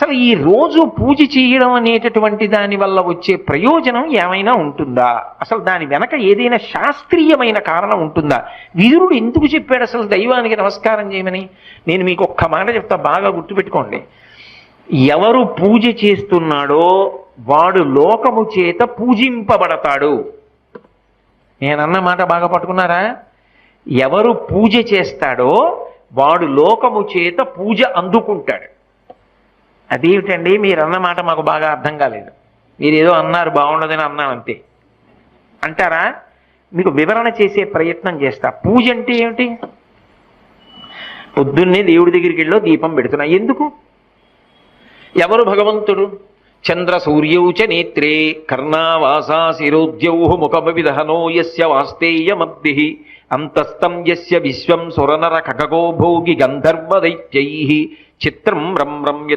అసలు ఈ రోజు పూజ చేయడం అనేటటువంటి దాని వల్ల వచ్చే ప్రయోజనం ఏమైనా ఉంటుందా? అసలు దాని వెనక ఏదైనా శాస్త్రీయమైన కారణం ఉంటుందా? విదురుడు ఎందుకు చెప్పాడు అసలు దైవానికి నమస్కారం చేయమని? నేను మీకు ఒక్క మాట చెప్తా, బాగా గుర్తుపెట్టుకోండి. ఎవరు పూజ చేస్తున్నాడో వాడు లోకము చేత పూజింపబడతాడు. నేనన్న మాట బాగా పట్టుకున్నారా? ఎవరు పూజ చేస్తాడో వాడు లోకము చేత పూజ అందుకుంటాడు. అదేమిటండి మీరు అన్నమాట మాకు బాగా అర్థం కాలేదు, మీరేదో అన్నారు బాగుండదని అన్నాను అంతే అంటారా? మీకు వివరణ చేసే ప్రయత్నం చేస్తా. పూజ అంటే ఏమిటి? పొద్దున్నే దేవుడి దగ్గరికి వెళ్ళో దీపం పెడుతున్నా, ఎందుకు? ఎవరు భగవంతుడు? చంద్ర సూర్యౌచ నేత్రే కర్ణావాసా శిరోద్యౌ ముఖమవిదహనో యస్య వాస్తేయమబ్ధి అంతస్తం యస్య విశ్వం సురనర ఖగో భోగి గంధర్వ దైత్యైః చిత్రం రమ్యతే